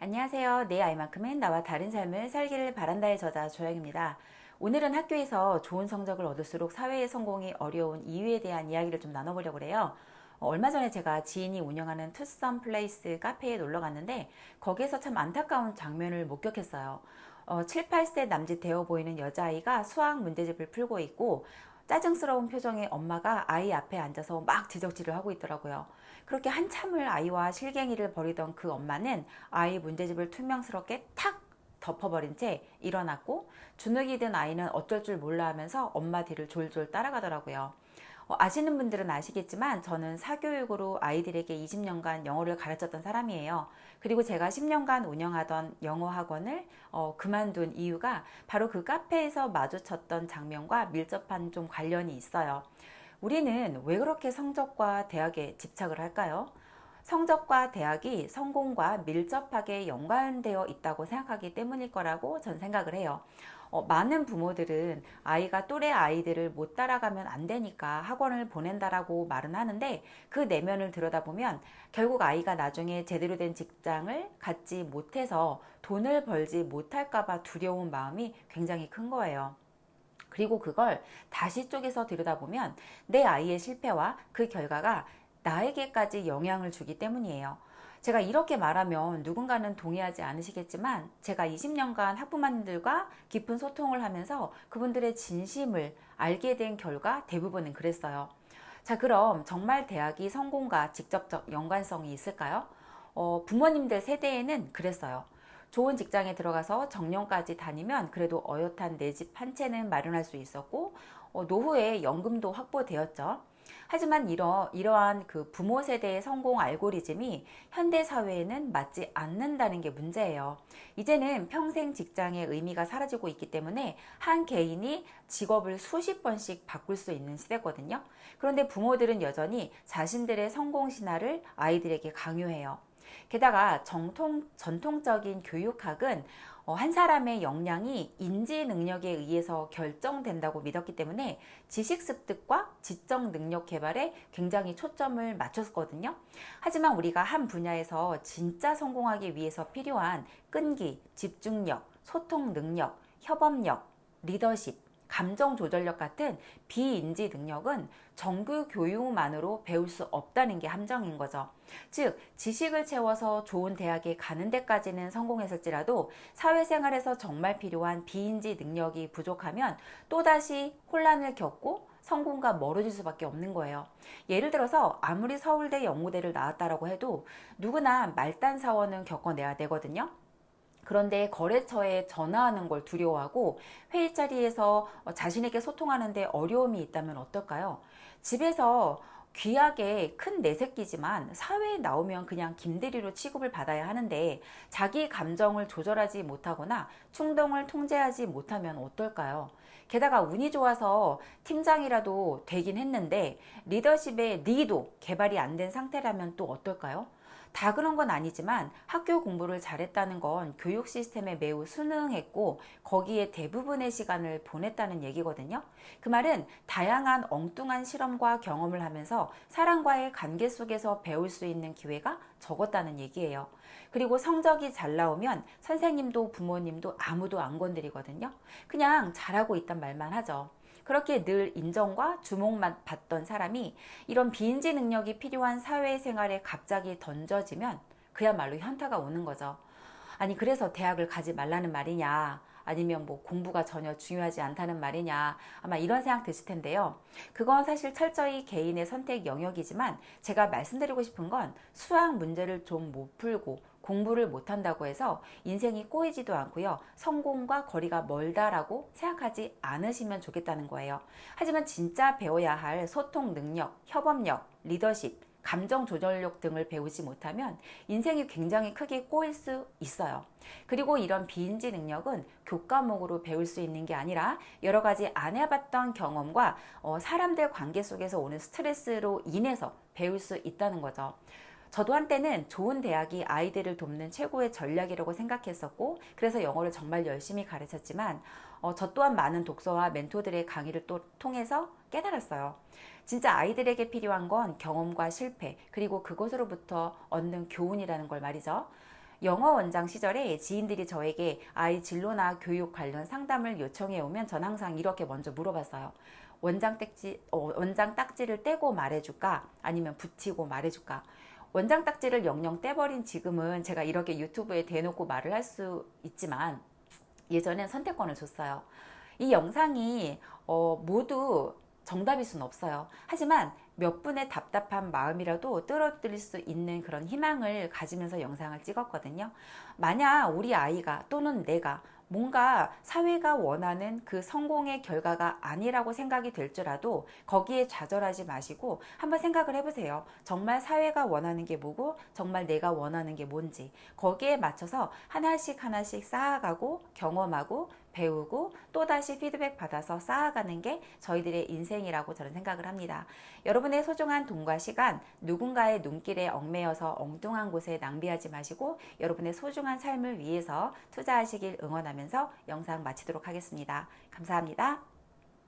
안녕하세요. 내 아이만큼은 나와 다른 삶을 살기를 바란다의 저자 조영입니다. 오늘은 학교에서 좋은 성적을 얻을수록 사회의 성공이 어려운 이유에 대한 이야기를 좀 나눠보려고 해요. 얼마 전에 제가 지인이 운영하는 투썸 플레이스 카페에 놀러 갔는데 거기에서 참 안타까운 장면을 목격했어요. 7, 8세 남짓 되어 보이는 여자아이가 수학 문제집을 풀고 있고 짜증스러운 표정의 엄마가 아이 앞에 앉아서 막 지적질을 하고 있더라고요. 그렇게 한참을 아이와 실갱이를 벌이던 그 엄마는 아이 문제집을 투명스럽게 탁 덮어버린 채 일어났고 주눅이 든 아이는 어쩔 줄 몰라 하면서 엄마 뒤를 졸졸 따라가더라고요. 아시는 분들은 아시겠지만 저는 사교육으로 아이들에게 20년간 영어를 가르쳤던 사람이에요. 그리고 제가 10년간 운영하던 영어 학원을 그만둔 이유가 바로 그 카페에서 마주쳤던 장면과 밀접한 좀 관련이 있어요. 우리는 왜 그렇게 성적과 대학에 집착을 할까요? 성적과 대학이 성공과 밀접하게 연관되어 있다고 생각하기 때문일 거라고 전 생각을 해요. 많은 부모들은 아이가 또래 아이들을 못 따라가면 안 되니까 학원을 보낸다라고 말은 하는데 그 내면을 들여다보면 결국 아이가 나중에 제대로 된 직장을 갖지 못해서 돈을 벌지 못할까봐 두려운 마음이 굉장히 큰 거예요. 그리고 그걸 다시 쪼개서 들여다보면 내 아이의 실패와 그 결과가 나에게까지 영향을 주기 때문이에요. 제가 이렇게 말하면 누군가는 동의하지 않으시겠지만 제가 20년간 학부모님들과 깊은 소통을 하면서 그분들의 진심을 알게 된 결과 대부분은 그랬어요. 자, 그럼 정말 대학이 성공과 직접적 연관성이 있을까요? 부모님들 세대에는 그랬어요. 좋은 직장에 들어가서 정년까지 다니면 그래도 어엿한 내 집 한 채는 마련할 수 있었고 노후에 연금도 확보되었죠. 하지만 이러한 그 부모 세대의 성공 알고리즘이 현대 사회에는 맞지 않는다는 게 문제예요. 이제는 평생 직장의 의미가 사라지고 있기 때문에 한 개인이 직업을 수십 번씩 바꿀 수 있는 시대거든요. 그런데 부모들은 여전히 자신들의 성공 신화를 아이들에게 강요해요. 게다가 전통적인 교육학은 한 사람의 역량이 인지 능력에 의해서 결정된다고 믿었기 때문에 지식 습득과 지적 능력 개발에 굉장히 초점을 맞췄거든요. 하지만 우리가 한 분야에서 진짜 성공하기 위해서 필요한 끈기, 집중력, 소통 능력, 협업력, 리더십, 감정 조절력 같은 비인지 능력은 정규 교육만으로 배울 수 없다는 게 함정인 거죠. 즉, 지식을 채워서 좋은 대학에 가는 데까지는 성공했을지라도 사회생활에서 정말 필요한 비인지 능력이 부족하면 또다시 혼란을 겪고 성공과 멀어질 수밖에 없는 거예요. 예를 들어서 아무리 서울대 연구대를 나왔다라고 해도 누구나 말단 사원은 겪어내야 되거든요. 그런데 거래처에 전화하는 걸 두려워하고 회의 자리에서 자신에게 소통하는데 어려움이 있다면 어떨까요? 집에서 귀하게 큰 내 새끼지만 사회에 나오면 그냥 김대리로 취급을 받아야 하는데 자기 감정을 조절하지 못하거나 충동을 통제하지 못하면 어떨까요? 게다가 운이 좋아서 팀장이라도 되긴 했는데 리더십의 리도 개발이 안 된 상태라면 또 어떨까요? 다 그런 건 아니지만 학교 공부를 잘했다는 건 교육 시스템에 매우 순응했고 거기에 대부분의 시간을 보냈다는 얘기거든요. 그 말은 다양한 엉뚱한 실험과 경험을 하면서 사람과의 관계 속에서 배울 수 있는 기회가 적었다는 얘기예요. 그리고 성적이 잘 나오면 선생님도 부모님도 아무도 안 건드리거든요. 그냥 잘하고 있단 말만 하죠. 그렇게 늘 인정과 주목만 받던 사람이 이런 비인지 능력이 필요한 사회생활에 갑자기 던져지면 그야말로 현타가 오는 거죠. 아니, 그래서 대학을 가지 말라는 말이냐, 아니면 뭐 공부가 전혀 중요하지 않다는 말이냐, 아마 이런 생각 드실 텐데요. 그건 사실 철저히 개인의 선택 영역이지만 제가 말씀드리고 싶은 건 수학 문제를 좀 못 풀고 공부를 못한다고 해서 인생이 꼬이지도 않고요. 성공과 거리가 멀다라고 생각하지 않으시면 좋겠다는 거예요. 하지만 진짜 배워야 할 소통 능력, 협업력, 리더십, 감정 조절력 등을 배우지 못하면 인생이 굉장히 크게 꼬일 수 있어요. 그리고 이런 비인지 능력은 교과목으로 배울 수 있는 게 아니라 여러 가지 안 해봤던 경험과 사람들 관계 속에서 오는 스트레스로 인해서 배울 수 있다는 거죠. 저도 한때는 좋은 대학이 아이들을 돕는 최고의 전략이라고 생각했었고 그래서 영어를 정말 열심히 가르쳤지만 저 또한 많은 독서와 멘토들의 강의를 또 통해서 깨달았어요. 진짜 아이들에게 필요한 건 경험과 실패 그리고 그것으로부터 얻는 교훈이라는 걸 말이죠. 영어 원장 시절에 지인들이 저에게 아이 진로나 교육 관련 상담을 요청해 오면 전 항상 이렇게 먼저 물어봤어요. 원장 딱지를 떼고 말해줄까? 아니면 붙이고 말해줄까? 원장 딱지를 영영 떼버린 지금은 제가 이렇게 유튜브에 대놓고 말을 할 수 있지만 예전엔 선택권을 줬어요. 이 영상이 모두 정답일 수는 없어요. 하지만 몇 분의 답답한 마음이라도 떨어뜨릴 수 있는 그런 희망을 가지면서 영상을 찍었거든요. 만약 우리 아이가 또는 내가 뭔가 사회가 원하는 그 성공의 결과가 아니라고 생각이 될지라도 거기에 좌절하지 마시고 한번 생각을 해보세요. 정말 사회가 원하는 게 뭐고 정말 내가 원하는 게 뭔지 거기에 맞춰서 하나씩 하나씩 쌓아가고 경험하고 배우고 또다시 피드백 받아서 쌓아가는 게 저희들의 인생이라고 저는 생각을 합니다. 여러분의 소중한 돈과 시간 누군가의 눈길에 얽매여서 엉뚱한 곳에 낭비하지 마시고 여러분의 소중한 삶을 위해서 투자하시길 응원하면서 영상 마치도록 하겠습니다. 감사합니다.